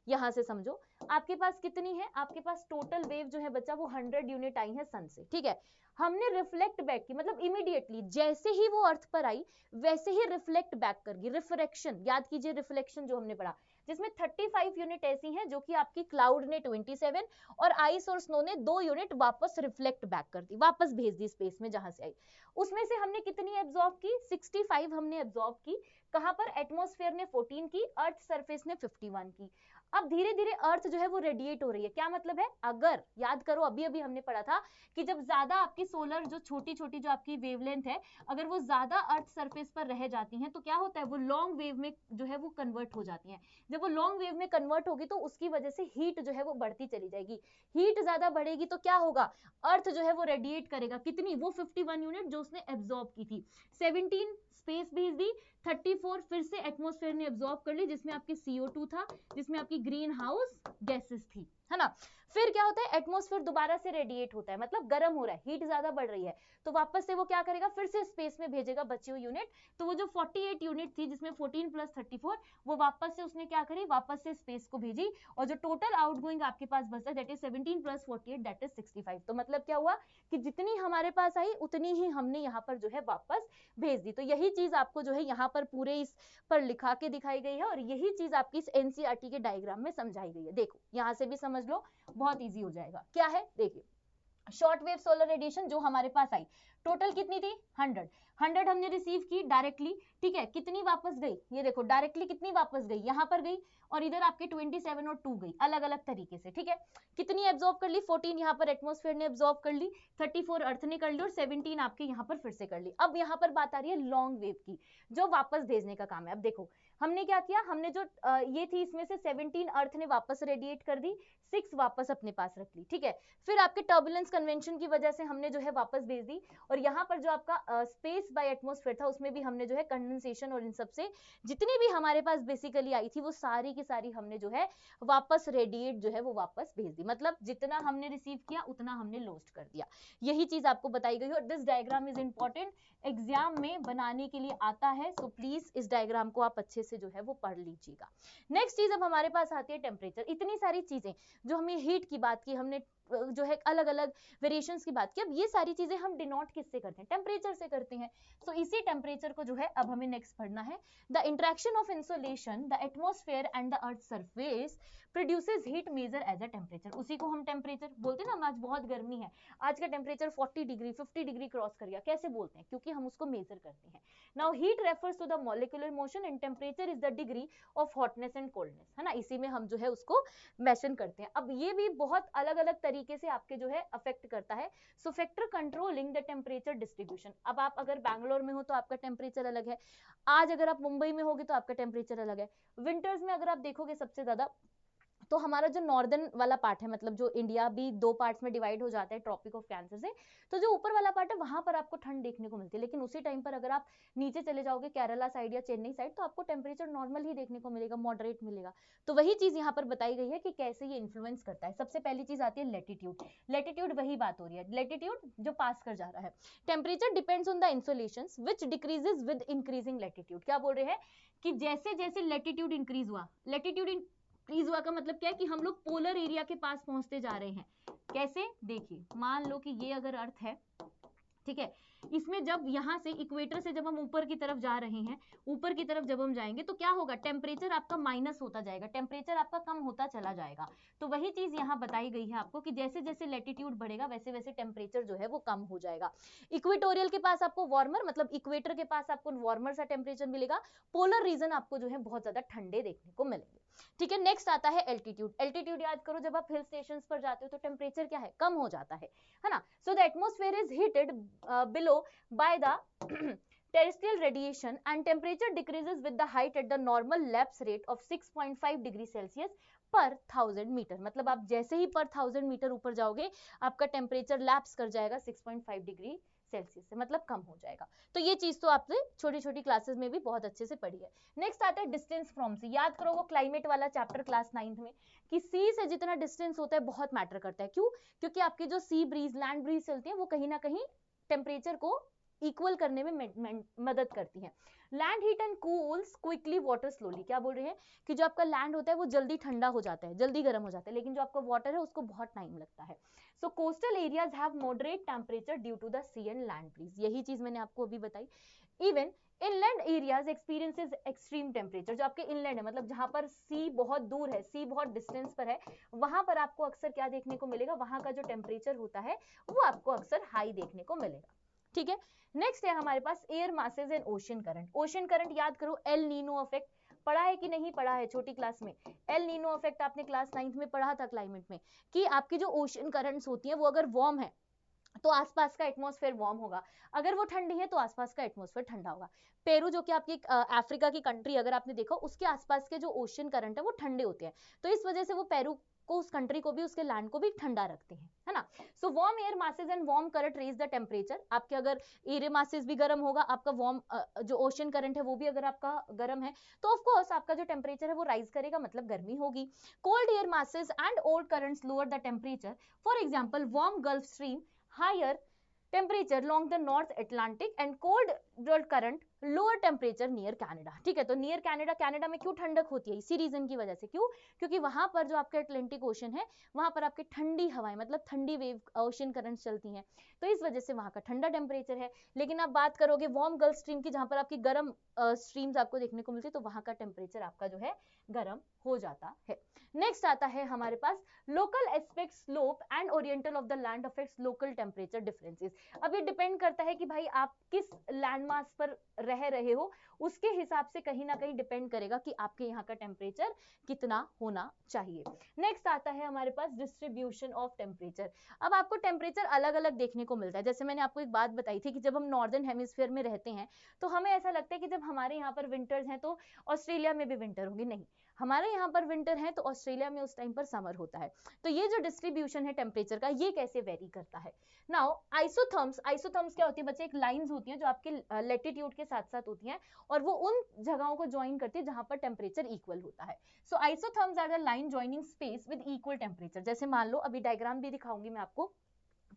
यहां से समझो, आपके पास कितनी है, आपके पास टोटल वेव जो है बच्चा वो 100 यूनिट आई है सन से, ठीक है। हमने रिफ्लेक्ट बैक की, मतलब इमीडिएटली जैसे ही वो अर्थ पर आई वैसे ही रिफ्लेक्ट बैक कर गई। रिफ्रैक्शन याद कीजिए, रिफ्लेक्शन जो हमने पढ़ा, जिसमें 35 यूनिट ऐसी हैं जो कि आपकी क्लाउड ने 27 और आइस और स्नो ने 2 यूनिट वापस रिफ्लेक्ट बैक कर दी, वापस भेज दी स्पेस में जहां से आई। उसमें से हमने कितनी एब्जॉर्ब की, 65 हमने एब्जॉर्ब की। कहां पर, एटमॉस्फेयर ने 14 की, अर्थ सरफेस ने 51 की। अब धीरे धीरे अर्थ जो है वो रेडिएट हो रही है। क्या मतलब है, अगर याद करो अभी अभी हमने पढ़ा था कि जब ज्यादा आपकी सोलर जो छोटी छोटी जो आपकी वेवलेंथ है, अगर वो ज्यादा अर्थ सरफेस पर रह जाती हैं तो क्या होता है, वो लॉन्ग वेव में जो है वो कन्वर्ट हो जाती हैं। जब वो लॉन्ग वेव में कन्वर्ट होगी तो उसकी वजह से हीट जो है वो बढ़ती चली जाएगी। हीट ज्यादा बढ़ेगी तो क्या होगा, अर्थ जो है वो रेडिएट करेगा कितनी, वो 51 यूनिट जो उसने एब्जॉर्ब की थी, 17 स्पेस भेज दी, 34 फिर से एटमॉस्फेयर ने एब्जॉर्ब कर ली, जिसमें आपकी CO2 था, जिसमें आपकी ग्रीन हाउस गैसेस थी, है ना। फिर क्या होता है, एटमॉस्फेयर दोबारा से रेडिएट होता है, मतलब गर्म हो रहा है, हीट ज्यादा बढ़ रही है, तो वापस से वो क्या करेगा, फिर से स्पेस में भेजेगा बची हुई यूनिट। तो वो जो 48 यूनिट थी, जिसमें 14 प्लस 34, वो वापस से उसने क्या करी, वापस से स्पेस को भेजी, और जो टोटल आउटगोइंग आपके पास बचा that is 17 plus 48 that is 65। तो मतलब क्या हुआ कि जितनी हमारे पास आई उतनी ही हमने यहाँ पर जो है वापस भेज दी। तो यही चीज आपको जो है यहाँ पर पूरे इस पर लिखा के दिखाई गई है, और यही चीज आपकी इस NCERT के डायग्राम में समझाई गई है। देखो यहाँ से भी समझ लो, बहुत इजी हो जाएगा। क्या है देखिए, शॉर्ट वेव सोलर रेडिएशन जो हमारे पास आई, टोटल कितनी थी, 100 हमने रिसीव की डायरेक्टली, ठीक है। कितनी वापस गई, ये देखो डायरेक्टली कितनी वापस गई, यहाँ पर गई, और इधर आपके 27 और 2 गई अलग अलग तरीके से, ठीक है। कितनी एब्जॉर्ब कर ली, 14 यहाँ पर एटमॉस्फेयर ने एब्जॉर्ब कर ली, 34 अर्थ ने कर ली, और 17 आपके यहाँ पर फिर से कर ली। अब यहाँ पर बात आ रही है लॉन्ग वेव की, जो वापस भेजने का काम है। अब देखो हमने क्या किया, हमने जो ये थी इसमें से 17 अर्थ ने वापस रेडिएट कर दी, 6 वापस अपने पास रख ली, ठीक है। फिर आपके टर्बुलेंस कन्वेंशन की वजह से हमने जो है वापस भेज दी, और यहाँ पर जो आपका स्पेस बाय एटमॉस्फेयर था उसमें भी हमने जो है कंडेंसेशन और इन सब से जितनी भी हमारे पास बेसिकली आई थी वो सारी की सारी हमने जो है वापस रेडिएट जो है वो वापस भेज दी। मतलब जितना हमने रिसीव किया उतना हमने लॉस्ट कर दिया। यही चीज आपको बताई गई है, और this diagram is important, exam में बनाने के लिए आता है, सो प्लीज इस डायग्राम को आप अच्छे से जो है वो पढ़ लीजिएगा। नेक्स्ट चीज अब हमारे पास आती है टेम्परेचर। इतनी सारी चीजें जो हमें हीट की बात की, हमने जो है अलग अलग वेरिएशंस की बात की, अब ये सारी चीजें हम डिनोट किससे करते हैं, टेम्परेचर से करते हैं। सो इसी टेम्परेचर को जो है अब हमें नेक्स्ट पढ़ना है। The interaction of insolation the atmosphere and the earth surface produces heat measure as a temperature. उसी को हम टेम्परेचर बोलते हैं ना। आज बहुत गर्मी है, आज का टेम्परेचर 40 डिग्री 50 डिग्री क्रॉस कर गया, कैसे बोलते हैं, क्योंकि हम उसको मेजर करते हैं। Now heat refers to the molecular motion and temperature is the degree of hotness and coldness, है ना। इसी में हम जो है उसको मेंशन करते हैं। अब ये भी बहुत अलग अलग तरीके से आपके जो है अफेक्ट करता है। So factor controlling the temperature distribution. अब आप अगर बैंगलोर में हो तो आपका टेम्परेचर अलग है, आज अगर आप मुंबई में होगे तो आपका टेम्परेचर अलग है। विंटर्स में अगर आप देखोगे सबसे ज्यादा तो हमारा जो नॉर्दर्न वाला पार्ट है, मतलब जो इंडिया भी 2 पार्ट्स में डिवाइड हो जाता है ट्रॉपिक ऑफ कैंसर से, तो जो ऊपर वाला पार्ट है वहां पर आपको ठंड देखने को मिलती है। लेकिन उसी टाइम पर अगर आप नीचे चले जाओगे केरला साइड या चेन्नई साइड, तो आपको टेम्परेचर नॉर्मल ही देखने को मिलेगा, मॉडरेट मिलेगा। तो वही चीज यहाँ पर बताई गई है कि कैसे ये इन्फ्लुएंस करता है। सबसे पहली चीज आती है लेटीट्यूड। लेटीट्यूड वही बात हो रही है, लेटीट्यूड जो पास कर जा रहा है। Temperature depends on the insolation which decreases with increasing latitude. क्या बोल रहे हैं कि जैसे जैसे लेटीट्यूड इंक्रीज हुआ, लेटीट्यूड इंक्रीज हुआ का मतलब क्या है कि हम लोग पोलर एरिया के पास पहुंचते जा रहे हैं। कैसे, देखिए मान लो कि ये अगर अर्थ है, ठीक है, इसमें जब यहाँ से इक्वेटर से जब हम ऊपर की तरफ जा रहे हैं, ऊपर की तरफ जब हम जाएंगे तो क्या होगा, टेम्परेचर आपका माइनस होता जाएगा, टेम्परेचर आपका कम होता चला जाएगा। तो वही चीज यहाँ बताई गई है आपको कि जैसे जैसे लैटिट्यूड बढ़ेगा वैसे वैसे टेम्परेचर जो है वो कम हो जाएगा। इक्वेटोरियल के पास आपको वार्मर, मतलब इक्वेटर के पास आपको वार्मर सा टेम्परेचर मिलेगा, पोलर रीजन आपको जो है बहुत ज्यादा ठंडे देखने को मिलेंगे। ठीक है, नेक्स्ट आता है एल्टीट्यूड। एल्टीट्यूड याद करो, जब आप हिल स्टेशन पर जाते हो तो टेम्परेचर क्या है, कम हो जाता है ना। So the atmosphere is heated below by the terrestrial radiation and temperature decreases with the height at the normal lapse rate of 6.5 degree Celsius पर 1000 मीटर। मतलब आप जैसे ही पर 1000 मीटर ऊपर जाओगे आपका टेम्परेचर लैप्स कर जाएगा 6.5 डिग्री सेल्सियस से, मतलब कम हो जाएगा। तो ये चीज तो आपने छोटी छोटी क्लासेस में भी बहुत अच्छे से पढ़ी है। नेक्स्ट आता है डिस्टेंस फ्रॉम सी। याद करो वो क्लाइमेट वाला चैप्टर क्लास 9th में कि सी से जितना डिस्टेंस होता है बहुत मैटर करता है। क्यों? क्योंकि आपकी जो सी ब्रीज, लैंड ब्रीज चलती है वो कहीं ना कहीं टेम्परेचर को इक्वल करने में मदद करती है। Land heat and cools quickly water slowly. क्या बोल रहे हैं कि जो आपका लैंड होता है वो जल्दी ठंडा हो जाता है, जल्दी गर्म हो जाता है, लेकिन जो आपका वाटर है उसको बहुत टाइम लगता है। So coastal areas have moderate temperature due to the sea and land breeze. यही चीज मैंने आपको अभी बताई। Even inland areas experiences extreme temperature. जो आपके इनलैंड है, मतलब जहां पर सी बहुत दूर है, सी बहुत डिस्टेंस पर है, वहां पर आपको अक्सर क्या देखने को मिलेगा, वहां का जो टेम्परेचर होता है वो आपको अक्सर हाई देखने को मिलेगा। ठीक है, नेक्स्ट है हमारे पास air masses and ocean current. Ocean current याद करो, एल नीनो इफेक्ट पढ़ा है कि नहीं पढ़ा है छोटी क्लास में? एल नीनो इफेक्ट आपने क्लास 9th में पढ़ा था क्लाइमेट में, कि आपकी जो ओशन करंट्स होती है वो अगर वार्म है तो आसपास का एटमॉस्फेयर वार्म होगा, अगर वो ठंडी है तो आसपास का एटमॉस्फेयर ठंडा होगा। पेरू जो कि आपकी अफ्रीका की कंट्री अगर आपने देखा, उसके आसपास के जो ओशन करंट है वो ठंडे होते हैं, तो इस वजह से वो पेरू को, उस कंट्री को भी, उसके लैंड को भी ठंडा रखते हैं, है ना। So warm air masses and warm current raise the temperature. आपके अगर एयर मासेस भी गर्म होगा, आपका वार्म जो ओशन करंट है वो भी अगर आपका गर्म है, तो ऑफ कोर्स आपका जो टेम्परेचर है वो राइज करेगा, मतलब गर्मी होगी। Cold air masses and old currents lower the temperature. For example warm gulf stream higher temperature along the North Atlantic and cold current lower temperature near Canada. ठीक है, तो नियर कनाडा, कनाडा में क्यों ठंडक होती है? इसी रीजन की वजह से। क्यों? क्योंकि वहां पर जो आपका अटलांटिक ओशन है वहां पर आपके ठंडी हवाएं, मतलब ठंडी वेव ओशन करंट चलती हैं, तो इस वजह से वहां का ठंडा टेम्परेचर है। लेकिन आप बात करोगे वार्म गल्फ स्ट्रीम की, जहां पर आपकी गर्म स्ट्रीम्स आपको देखने को मिलती है, तो वहां का टेम्परेचर आपका जो है गर्म हो जाता है। नेक्स्ट आता है हमारे पास local aspect slope and oriental of the land affects local temperature differences. अब ये डिपेंड करता है कि भाई आप किस लैंड मास पर रह रहे हो, उसके हिसाब से कहीं ना कहीं डिपेंड करेगा कि आपके यहाँ का टेम्परेचर कितना होना चाहिए। नेक्स्ट आता है हमारे पास डिस्ट्रीब्यूशन ऑफ टेम्परेचर। अब आपको टेम्परेचर अलग अलग देखने को मिलता है। जैसे मैंने आपको एक बात बताई थी कि जब हम नॉर्दर्न हेमिस्फीयर में रहते हैं तो हमें ऐसा लगता है कि जब हमारे यहाँ पर विंटर्स हैं तो ऑस्ट्रेलिया में भी विंटर होंगे। नहीं, हमारे यहाँ पर विंटर है तो ऑस्ट्रेलिया में उस टाइम पर समर होता है। तो ये जो डिस्ट्रीब्यूशन है टेम्परेचर का, ये कैसे वेरी करता है। नाउ आइसोथर्म्स, आइसोथर्म्स क्या होती है बच्चे? एक लाइंस होती हैं जो आपके लैटिट्यूड के साथ साथ होती हैं और वो उन जगहों को ज्वाइन करती है जहां पर टेम्परेचर इक्वल होता है। So isotherms are the line joining space with equal temperature. जैसे मान लो, अभी डायग्राम भी दिखाऊंगी मैं आपको,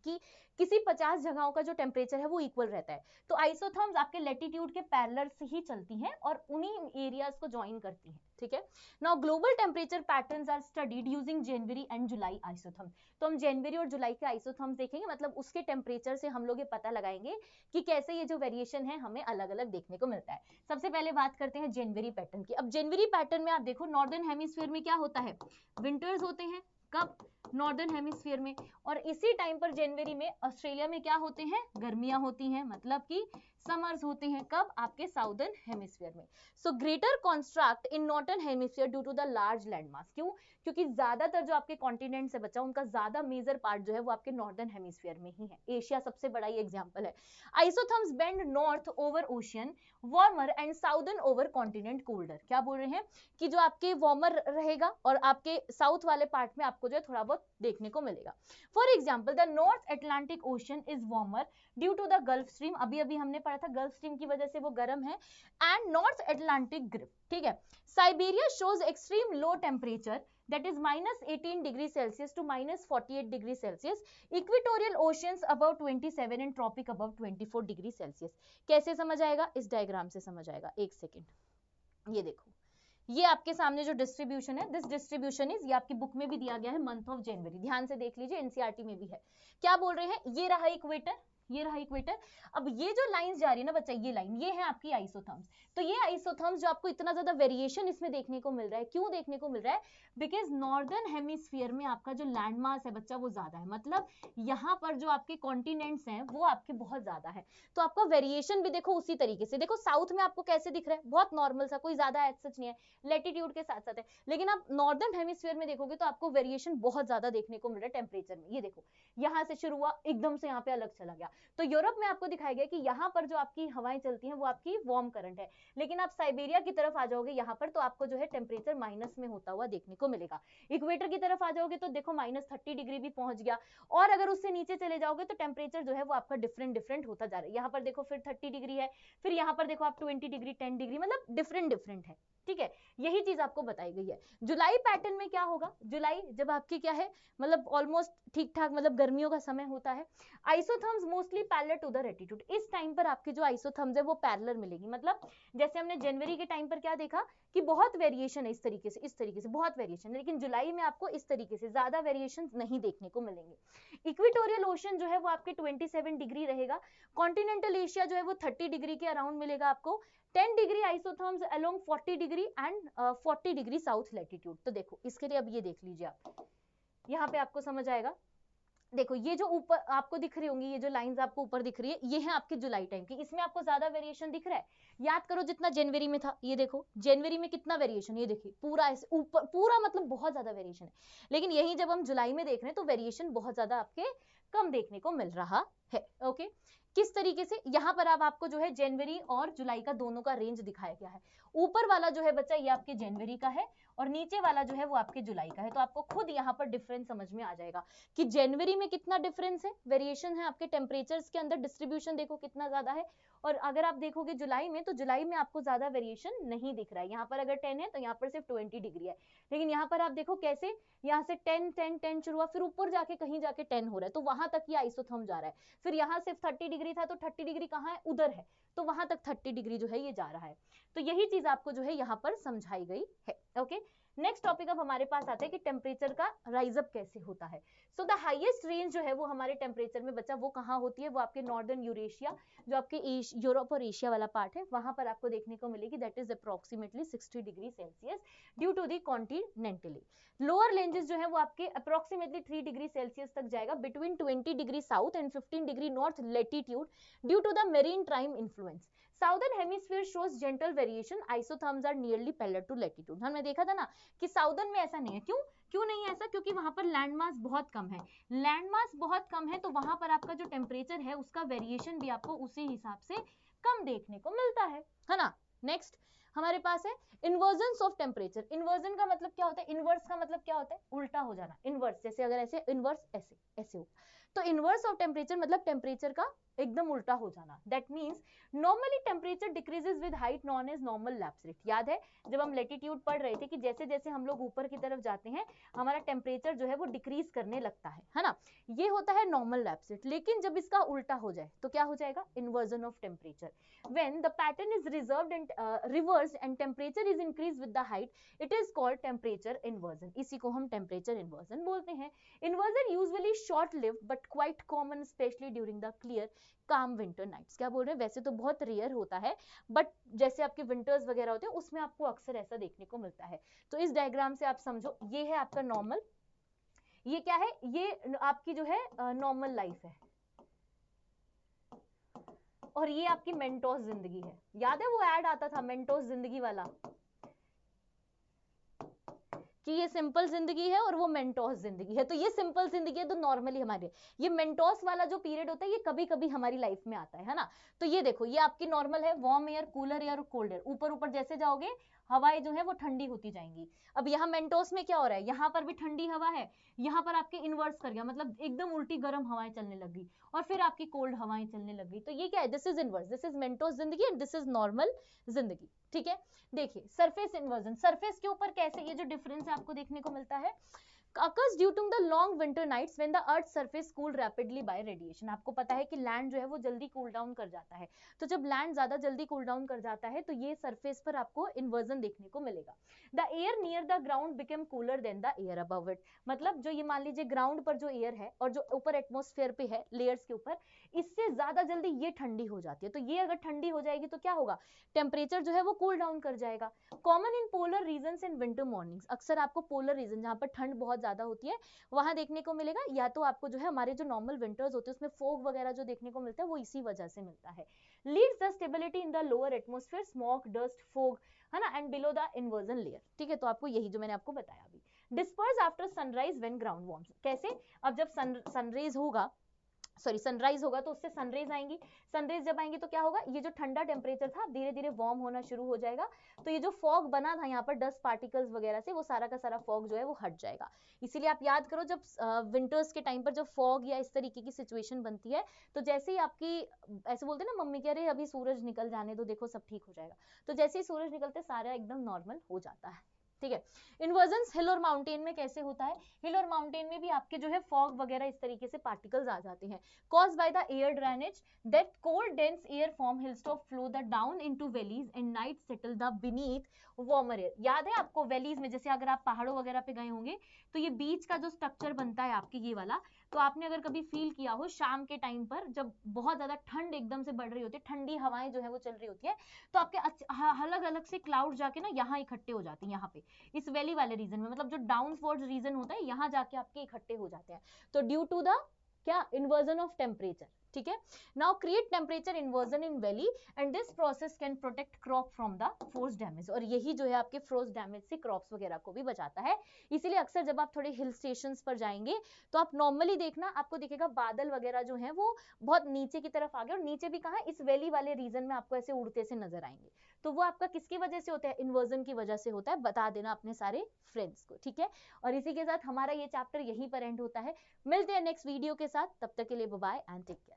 कि किसी 50 जगहों का जो टेम्परेचर है वो इक्वल रहता है, तो आइसोथर्म्स आपके लैटिट्यूड के पैरेलल से ही चलती हैं और उन्हीं एरियाज को ज्वाइन करती हैं। ठीक है, now global temperature patterns are studied using January and July isotherm. तो हम जनवरी और जुलाई के आइसोथर्म्स देखेंगे, मतलब उसके टेम्परेचर से हम लोग ये पता लगाएंगे कि कैसे ये जो वेरिएशन है हमें अलग अलग देखने को मिलता है। सबसे पहले बात करते हैं जनवरी पैटर्न की। अब जनवरी पैटर्न में आप देखो, नॉर्दर्न हेमिस्फीयर में क्या होता है? विंटर्स होते हैं। कब? नॉर्दर्न हेमिस्फीयर में। और इसी टाइम पर जनवरी में ऑस्ट्रेलिया में क्या होते हैं? गर्मियां होती हैं, मतलब कि समर्स होते हैं। कब? आपके साउदर्न हेमिस्फीयर में। So greater construct in northern hemisphere due to the large land mass. क्यों? क्योंकि ज्यादातर जो आपके कॉन्टिनेंट से बचा उनका ज्यादा मेजर पार्ट जो है वो आपके नॉर्दर्न हेमिस्फीयर में ही है। एशिया सबसे बड़ा ये एग्जांपल है। Isotherms bend north over ocean warmer and southern over continent colder. क्या बोल रहे हैं कि जो आपके वार्मर रहेगा और आपके साउथ वाले पार्ट में आपको जो है थोड़ा बहुत देखने को मिलेगा। For example the North Atlantic Ocean is warmer due to the Gulf Stream. अभी अभी हमने पढ़ा था गल्फ स्ट्रीम की वजह से वो गर्म है। And north Atlantic grip. ठीक है, Siberia shows extreme low temperature that is -18 degree Celsius to -48 degree Celsius. Equatorial oceans above 27 and tropic above 24 degree Celsius. कैसे समझ आएगा? इस डायग्राम से समझ आएगा। एक सेकेंड, ये देखो, ये आपके सामने जो डिस्ट्रीब्यूशन है, दिस डिस्ट्रीब्यूशन इज, ये आपकी बुक में भी दिया गया है, मंथ ऑफ जनवरी। ध्यान से देख लीजिए, एनसीईआरटी में भी है। क्या बोल रहे हैं? ये रहा इक्वेटर, ये रहा इक्वेटर। अब ये जो लाइंस जा रही है ना बच्चा, ये लाइन, ये है आपकी आइसोथर्म्स। तो ये आइसोथर्म्स जो आपको इतना ज्यादा वेरिएशन इसमें देखने को मिल रहा है, क्यों देखने को मिल रहा है? बिकॉज नॉर्दर्न हेमिस्फीयर में आपका जो लैंड मास है बच्चा वो ज्यादा है, मतलब यहाँ पर जो आपके कॉन्टिनेंट्स हैं वो आपके बहुत ज्यादा है, तो आपका वेरिएशन भी देखो उसी तरीके से। देखो साउथ में आपको कैसे दिख रहा है, बहुत नॉर्मल सा, कोई ज्यादा एज सच नहीं है, लेटीट्यूड के साथ साथ है। लेकिन आप नॉर्दर्न हेमिस्फीयर में देखोगे तो आपको वेरिएशन बहुत ज्यादा देखने को मिल रहा है टेम्परेचर में। ये देखो यहाँ से शुरू हुआ, एकदम से यहाँ पे अलग चला गया। तो यूरोप में आपको दिखाया गया कि यहाँ पर जो आपकी हवाएं चलती हैं वो आपकी वार्म करंट है, लेकिन आप साइबेरिया की तरफ आ जाओगे यहाँ पर तो आपको जो है टेम्परेचर माइनस में होता हुआ देखने को मिलेगा। इक्वेटर की तरफ आ जाओगे तो देखो -30 डिग्री भी पहुंच गया, और अगर उससे नीचे चले जाओगे तो टेम्परेचर जो है वो आपका डिफरेंट होता जा रहा है। यहाँ पर देखो फिर 30 डिग्री है, फिर यहाँ पर देखो आप 20 डिग्री, 10 डिग्री, मतलब डिफरेंट है। ठीक है, यही चीज आपको बताई गई है। जुलाई पैटर्न में क्या होगा, जुलाई जब आपकी क्या है, मतलब ऑलमोस्ट ठीक ठाक, मतलब गर्मियों का समय होता है। Isotherms mostly parallel to the latitude. इस टाइम पर आपकी जो आइसोथर्म्स है वो पैरेलल मिलेगी, मतलब जैसे हमने जनवरी के टाइम पर क्या देखा कि बहुत वेरिएशन है, इस तरीके से बहुत वेरिएशन है, लेकिन जुलाई में आपको इस तरीके से ज्यादा वेरिएशन नहीं देखने को मिलेंगे। इक्वेटोरियल ओशन जो है वो आपके 27 डिग्री रहेगा, कॉन्टिनेंटल एशिया जो है वो 30 डिग्री के अराउंड मिलेगा आपको, 10 degree isotherms along 40 degree and 40 degree south latitude. तो देखो इसके लिए अब ये देख लीजिए आप, यहाँ पे आपको समझ आएगा। देखो ये जो ऊपर आपको दिख रही होंगी, ये जो लाइंस आपको ऊपर दिख रही है, ये है आपके जुलाई टाइम की, इसमें आपको ज्यादा वेरिएशन दिख रहा है। याद करो जितना जनवरी में था, ये देखो जनवरी में कितना वेरिएशन, ये देखिए पूरा ऐसे ऊपर, पूरा मतलब बहुत ज्यादा वेरिएशन है। लेकिन यही जब हम जुलाई में देख रहे हैं तो वेरिएशन बहुत ज्यादा आपके कम देखने को मिल रहा है। ओके, किस तरीके से, यहाँ पर अब आपको जो है जनवरी और जुलाई का दोनों का रेंज दिखाया गया है। ऊपर वाला जो है बच्चा ये आपके जनवरी का है, और नीचे वाला जो है वो आपके जुलाई का है। तो आपको खुद यहाँ पर डिफरेंस समझ में आ जाएगा कि जनवरी में कितना डिफरेंस है, वेरिएशन है आपके टेम्परेचर्स के अंदर, डिस्ट्रीब्यूशन देखो कितना ज्यादा है। और अगर आप देखोगे जुलाई में, तो जुलाई में आपको ज्यादा वेरिएशन नहीं दिख रहा है। यहाँ पर अगर 10 है तो यहाँ पर सिर्फ 20 डिग्री है, लेकिन यहाँ पर आप देखो कैसे, यहाँ से 10 10 10 शुरू हुआ, फिर ऊपर जाके कहीं जाके 10 हो रहा है, तो वहां तक ये आइसोथर्म जा रहा है। फिर यहाँ सिर्फ 30 डिग्री था, तो 30 डिग्री कहाँ है, उधर है, तो वहां तक 30 डिग्री जो है ये जा रहा है। तो यही चीज आपको जो है यहाँ पर समझाई गई है। ओके, नेक्स्ट टॉपिक अब हमारे पास आता है कि टेम्परेचर का राइज अप कैसे होता है। सो द हाईएस्ट रेंज जो है वो हमारे टेम्परेचर में बच्चा वो कहाँ होती है, वो आपके नॉर्दर्न यूरेशिया, जो आपके यूरोप और एशिया वाला पार्ट है, वहां पर आपको देखने को मिलेगी, that is approximately 60 degree Celsius due to the continentally. Lower ranges जो है वो आपके अप्रोक्सीमेटली 3 डिग्री सेल्सियस तक जाएगा, between 20 degree south and 15 degree north latitude, due to the maritime influence. Southern hemisphere shows gentle variation, isotherms are nearly parallel to latitude. हमने देखा था ना कि साउदर्न में ऐसा नहीं है, क्यों नहीं है ऐसा, क्योंकि वहां पर लैंड मास बहुत कम है। लैंड मास बहुत कम है तो वहां पर आपका जो टेम्परेचर है उसका वेरिएशन भी आपको उसी हिसाब से कम देखने को मिलता है ना। नेक्स्ट हमारे पास है इन्वर्जन ऑफ टेम्परेचर। इन्वर्जन का मतलब क्या होता है, इनवर्स का मतलब क्या होता है, उल्टा हो जाना। इनवर्स जैसे अगर ऐसे, इनवर्स ऐसे ऐसे हो, तो इनवर्स ऑफ टेम्परेचर मतलब टेम्परेचर का एकदम उल्टा हो जाना। That means normally temperature decreases with height known as normal lapse rate. याद है जब हम लेटीट्यूड पढ़ रहे थे कि जैसे जैसे हम लोग ऊपर की तरफ जाते हैं हमारा टेम्परेचर जो है वो डिक्रीज करने लगता है ना, ये होता है नॉर्मल लैप्स रेट। लेकिन जब इसका उल्टा हो जाए तो क्या हो जाएगा, inversion of temperature. When the pattern is reserved and reversed and temperature is increase with the height, it is called temperature inversion. इसी को हम टेम्परेचर इन्वर्जन बोलते हैं। Inversion usually short lived but quite common specially during the clear काम winter nights. क्या बोल रहे हैं, वैसे तो बहुत रेयर होता है, बट जैसे आपके विंटर्स वगैरह होते हैं उसमें आपको अक्सर ऐसा देखने को मिलता है। तो इस डायग्राम से आप समझो, ये है आपका नॉर्मल, ये क्या है, ये आपकी जो है नॉर्मल लाइफ है, और ये आपकी मेंटोस जिंदगी है। याद है वो ऐड आता था मेंटोस जिंदगी वाला, कि ये सिंपल जिंदगी है और वो मेंटोस जिंदगी है। तो ये सिंपल जिंदगी है तो नॉर्मली हमारे, ये मेंटोस वाला जो पीरियड होता है ये कभी कभी हमारी लाइफ में आता है ना। तो ये देखो ये आपकी नॉर्मल है, warm air, cooler air, cold air, ऊपर ऊपर जैसे जाओगे हवाएं जो है वो ठंडी होती जाएंगी। अब यहाँ मेंटोस में क्या हो रहा है, यहाँ पर भी ठंडी हवा है, यहाँ पर आपके इनवर्स कर गया, मतलब एकदम उल्टी गर्म हवाएं चलने लगी, और फिर आपकी कोल्ड हवाएं चलने लगी। तो ये क्या है, this is inverse, this is Mentos जिंदगी एंड दिस इज नॉर्मल जिंदगी। ठीक है, देखिए सरफेस इन्वर्जन, सरफेस के ऊपर कैसे ये जो डिफरेंस है आपको देखने को मिलता है। occurs due to the long winter nights when the earth's surface cooled rapidly by radiation। आपको पता है कि लैंड जो है वो जल्दी कूल डाउन कर जाता है, तो जब लैंड ज्यादा जल्दी कूल डाउन कर जाता है तो ये सरफेस पर आपको इन्वर्जन देखने को मिलेगा। The air near the ground become cooler than the air above it. मतलब जो ये मान लीजिए ग्राउंड पर जो एयर है और जो ऊपर एटमॉस्फेयर पे है लेयर्स के ऊपर, इससे ज्यादा जल्दी ये ठंडी हो जाती है। तो ये अगर ठंडी हो जाएगी तो क्या होगा, टेम्परेचर जो है वो कूल डाउन कर जाएगा। Common in polar regions in winter mornings. अक्सर आपको पोलर रीजन जहां पर ठंड बहुत ज्यादा होती है वहां देखने को मिलेगा, या तो आपको जो है हमारे जो नॉर्मल विंटर्स होते हैं उसमें फोग वगैरह जो देखने को मिलता है वो इसी वजह से मिलता है। Leads the stability in the lower atmosphere, smoke, dust, fog, है ना, and below the inversion layer. ठीक है, तो आपको यही जो मैंने आपको बताया अभी। Disperse after sunrise when ground warms. कैसे, अब जब सनराइज होगा तो उससे सनरेज आएंगी, सनरेज जब आएंगी तो क्या होगा, ये जो ठंडा टेम्परेचर था धीरे धीरे वार्म होना शुरू हो जाएगा। तो ये जो फॉग बना था यहाँ पर डस्ट पार्टिकल्स वगैरह से, वो सारा का सारा फॉग जो है वो हट जाएगा। इसीलिए आप याद करो जब विंटर्स के टाइम पर जब फॉग या इस तरीके की सिचुएशन बनती है तो जैसे ही आपकी, ऐसे बोलते हैं ना मम्मी कह रहे अभी सूरज निकल जाने दो देखो सब ठीक हो जाएगा, तो जैसे ही सूरज निकलते सारा एकदम नॉर्मल हो जाता है। ठीक है, इन्वर्जन्स हिल और माउंटेन में कैसे होता है, हिल और माउंटेन में भी आपके जो है फॉग वगैरह इस तरीके से पार्टिकल्स आ जाते हैं। Cause by the air drainage, that cold dense air from hills top flow the down into valleys and night settle the beneath warmer air. याद है आपको वैलीज में, जैसे अगर आप पहाड़ों वगैरह पे गए होंगे तो ये बीच का जो स्ट्रक्चर बनता है आपके ये वाला, तो आपने अगर कभी फील किया हो शाम के टाइम पर जब बहुत ज्यादा ठंड एकदम से बढ़ रही होती है, ठंडी हवाएं जो है वो चल रही होती है, तो आपके अलग अलग से क्लाउड जाके ना यहाँ इकट्ठे हो जाते हैं, यहाँ पे इस वैली वाले रीजन में, मतलब जो डाउनफॉर्ड रीजन होता है यहाँ जाके आपके इकट्ठे हो जाते हैं। तो ड्यू टू द क्या, इन्वर्जन ऑफ टेम्परेचर। ठीक है, now create temperature inversion in valley and this process can protect crop from the frost damage. और यही जो है आपके फ्रोस्ट डैमेज से क्रॉप्स वगैरह को भी बचाता है। इसीलिए अक्सर जब आप थोड़े हिल स्टेशंस पर जाएंगे तो आप नॉर्मली देखना आपको दिखेगा बादल वगैरह जो है वो बहुत नीचे की तरफ आ गए, और नीचे भी कहाँ, इस वैली वाले रीजन में आपको ऐसे उड़ते से नजर आएंगे। तो वो आपका किसकी वजह से होता है, इन्वर्जन की वजह से होता है। बता देना अपने सारे फ्रेंड्स को। ठीक है, और इसी के साथ हमारा ये चैप्टर यहीं पर एंड होता है। मिलते हैं नेक्स्ट वीडियो के साथ, तब तक के लिए bye bye and take care.